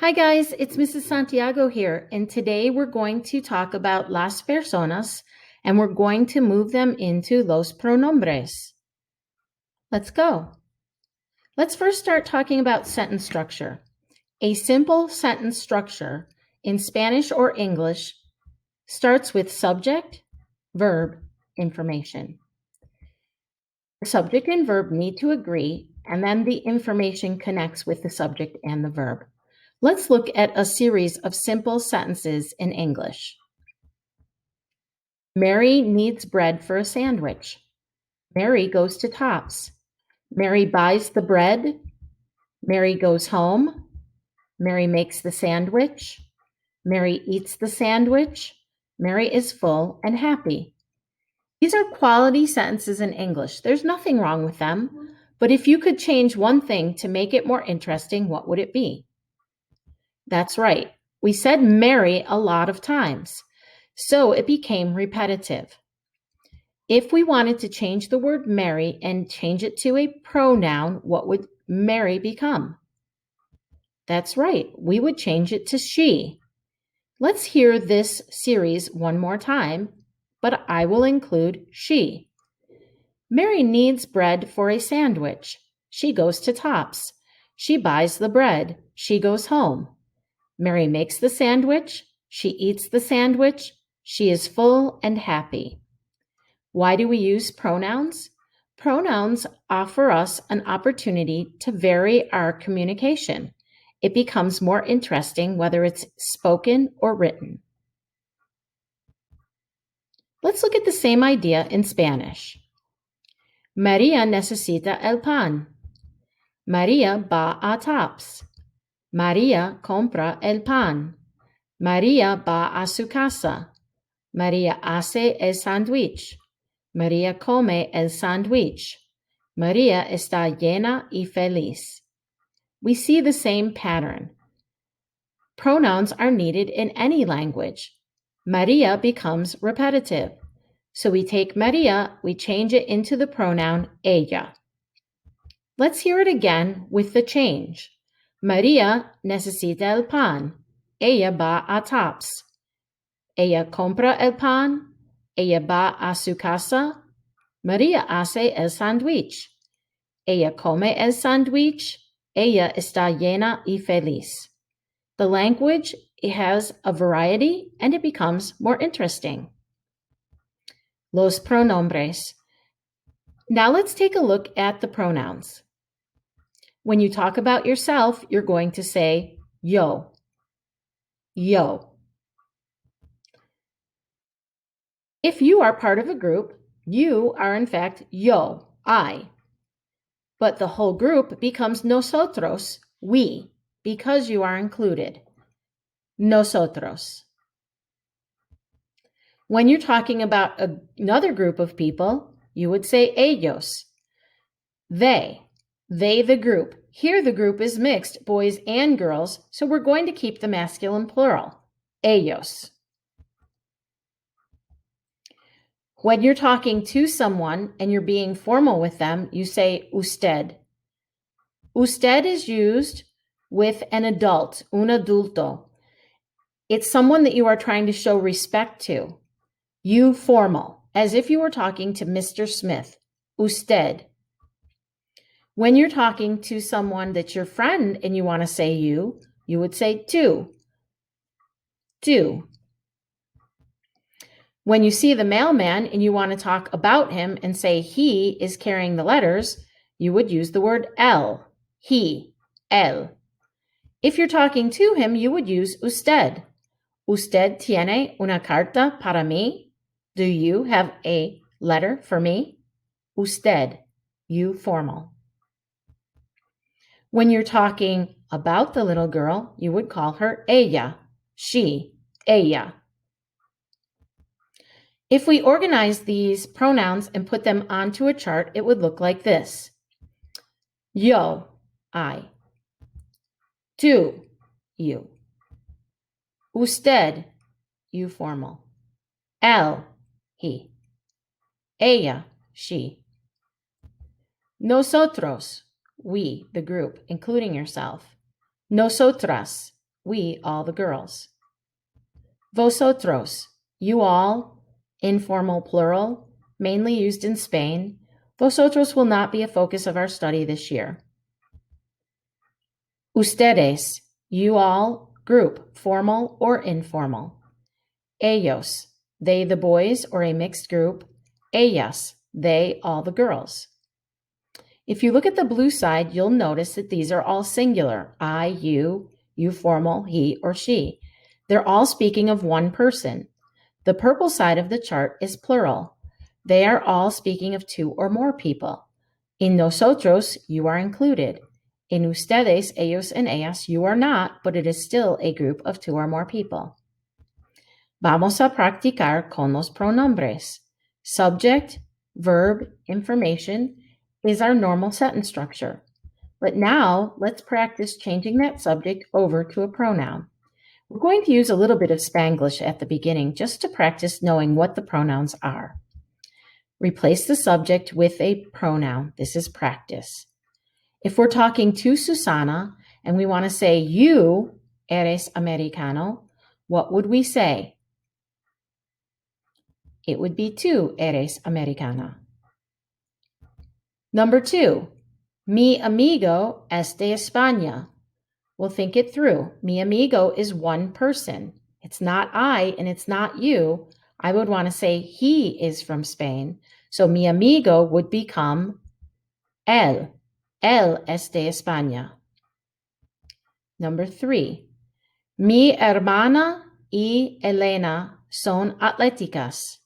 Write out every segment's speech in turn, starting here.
Hi guys, it's Mrs. Santiago here, and today we're going to talk about las personas, and we're going to move them into los pronombres. Let's go. Let's first start talking about sentence structure. A simple sentence structure in Spanish or English starts with subject, verb, information. The subject and verb need to agree, and then the information connects with the subject and the verb. Let's look at a series of simple sentences in English. Mary needs bread for a sandwich. Mary goes to Tops. Mary buys the bread. Mary goes home. Mary makes the sandwich. Mary eats the sandwich. Mary is full and happy. These are quality sentences in English. There's nothing wrong with them. But if you could change one thing to make it more interesting, what would it be? That's right. We said Mary a lot of times, so it became repetitive. If we wanted to change the word Mary and change it to a pronoun, what would Mary become? That's right. We would change it to she. Let's hear this series one more time, but I will include she. Mary needs bread for a sandwich. She goes to Tops. She buys the bread. She goes home. Mary makes the sandwich. She eats the sandwich. She is full and happy. Why do we use pronouns? Pronouns offer us an opportunity to vary our communication. It becomes more interesting whether it's spoken or written. Let's look at the same idea in Spanish. María necesita el pan. María va a Tops. María compra el pan. María va a su casa. María hace el sándwich. María come el sándwich. María está llena y feliz. We see the same pattern. Pronouns are needed in any language. María becomes repetitive. So we take María, we change it into the pronoun ella. Let's hear it again with the change. María necesita el pan. Ella va a Tops. Ella compra el pan. Ella va a su casa. María hace el sándwich. Ella come el sándwich. Ella está llena y feliz. The language has a variety and it becomes more interesting. Los pronombres. Now let's take a look at the pronouns. When you talk about yourself, you're going to say yo. Yo. If you are part of a group, you are in fact yo, I. But the whole group becomes nosotros, we, because you are included. Nosotros. When you're talking about another group of people, you would say ellos. They the group. Here the group is mixed, boys and girls, so we're going to keep the masculine plural, ellos. When you're talking to someone and you're being formal with them, you say usted. Usted is used with an adult, un adulto. It's someone that you are trying to show respect to. You formal, as if you were talking to Mr. Smith, usted. When you're talking to someone that's your friend and you want to say you would say tú. Tú. When you see the mailman and you want to talk about him and say he is carrying the letters, you would use the word él, he, él. If you're talking to him, you would use usted. ¿Usted tiene una carta para mí? Do you have a letter for me? Usted, you formal. When you're talking about the little girl, you would call her ella, she, ella. If we organize these pronouns and put them onto a chart, it would look like this. Yo, I. Tú, you. Usted, you formal. Él, he. Ella, she. Nosotros, we, the group, including yourself. Nosotras, we, all the girls. Vosotros, you all, informal plural, mainly used in Spain. Vosotros will not be a focus of our study this year. Ustedes, you all, group, formal or informal. Ellos, they, the boys, or a mixed group. Ellas, they, all the girls. If you look at the blue side, you'll notice that these are all singular. I, you formal, he or she. They're all speaking of one person. The purple side of the chart is plural. They are all speaking of two or more people. In nosotros, you are included. In ustedes, ellos, and ellas, you are not, but it is still a group of two or more people. Vamos a practicar con los pronombres. Subject, verb, information is our normal sentence structure. But now, let's practice changing that subject over to a pronoun. We're going to use a little bit of Spanglish at the beginning just to practice knowing what the pronouns are. Replace the subject with a pronoun. This is practice. If we're talking to Susana and we want to say, you eres americano, what would we say? It would be tú eres americana. Number 2, mi amigo es de España. Well, think it through. Mi amigo is one person. It's not I and it's not you. I would want to say he is from Spain. So mi amigo would become él. Él es de España. Number 3, mi hermana y Elena son atléticas.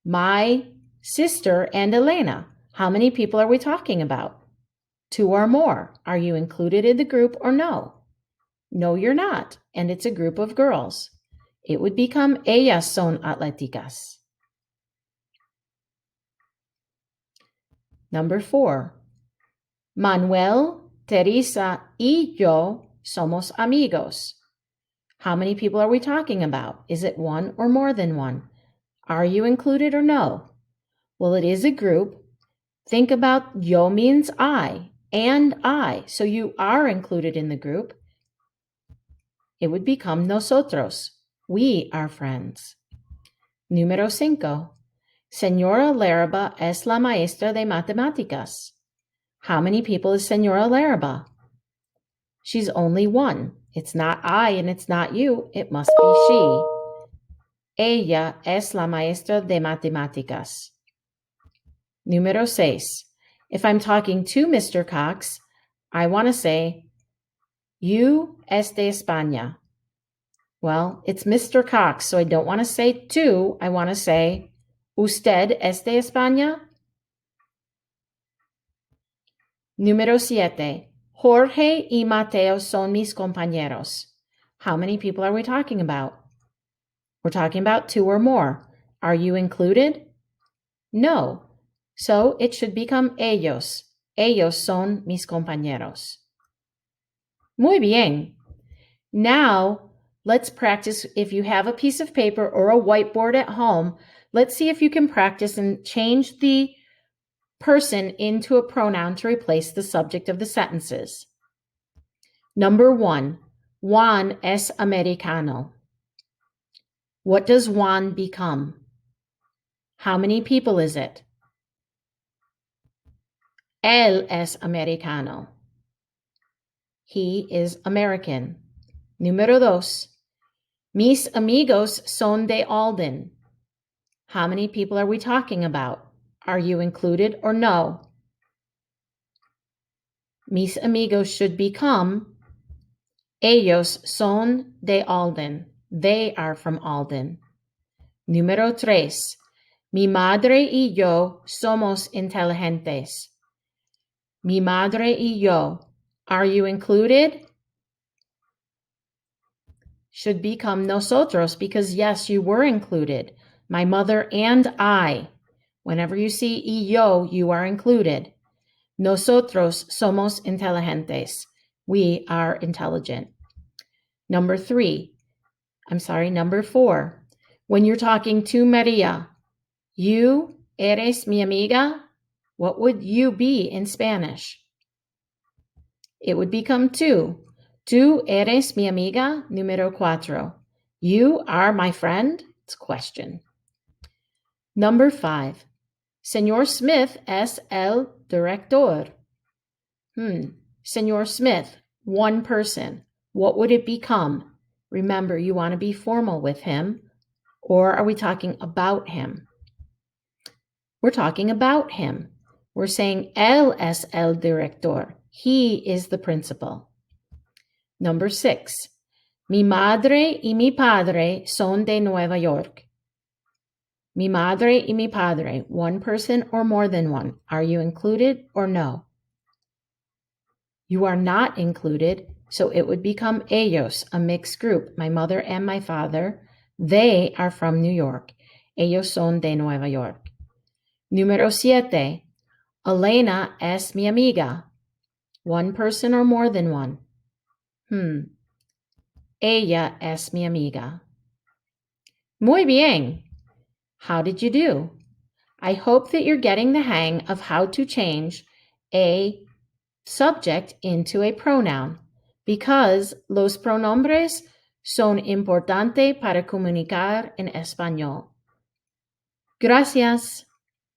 My sister and Elena. How many people are we talking about? 2 or more. Are you included in the group or no? No, you're not, and it's a group of girls. It would become ellas son atléticas. Number 4, Manuel, Teresa, y yo somos amigos. How many people are we talking about? Is it one or more than one? Are you included or no? Well, it is a group. Think about yo means I and I, so you are included in the group. It would become nosotros. We are friends. Número 5. Señora Laraba es la maestra de matemáticas. How many people is Señora Laraba? She's only one. It's not I and it's not you. It must be she. Ella es la maestra de matemáticas. Número 6. If I'm talking to Mr. Cox, I want to say, you es de España. Well, it's Mr. Cox, so I don't want to say to. I want to say, ¿usted es de España? Número 7. Jorge y Mateo son mis compañeros. How many people are we talking about? We're talking about 2 or more. Are you included? No. So it should become ellos. Ellos son mis compañeros. Muy bien. Now, let's practice. If you have a piece of paper or a whiteboard at home, let's see if you can practice and change the person into a pronoun to replace the subject of the sentences. Number 1, Juan es americano. What does Juan become? How many people is it? Él es americano. He is American. Número 2, mis amigos son de Alden. How many people are we talking about? Are you included or no? Mis amigos should become ellos son de Alden. They are from Alden. Número 3, mi madre y yo somos inteligentes. Mi madre y yo. Are you included? Should become nosotros because yes, you were included. My mother and I. Whenever you see y yo, you are included. Nosotros somos inteligentes. We are intelligent. Number 4. When you're talking to Maria, you eres mi amiga. What would you be in Spanish? It would become tú. Tú eres mi amiga, número 4. You are my friend? It's a question. Number 5. Señor Smith es el director. Señor Smith, one person. What would it become? Remember, you want to be formal with him, or are we talking about him? We're talking about him. We're saying él es el director. He is the principal. Number 6. Mi madre y mi padre son de Nueva York. Mi madre y mi padre, one person or more than one. Are you included or no? You are not included, so it would become ellos, a mixed group. My mother and my father, they are from New York. Ellos son de Nueva York. Número 7. Elena es mi amiga. One person or more than one? Ella es mi amiga. Muy bien. How did you do? I hope that you're getting the hang of how to change a subject into a pronoun, because los pronombres son importantes para comunicar en español. Gracias.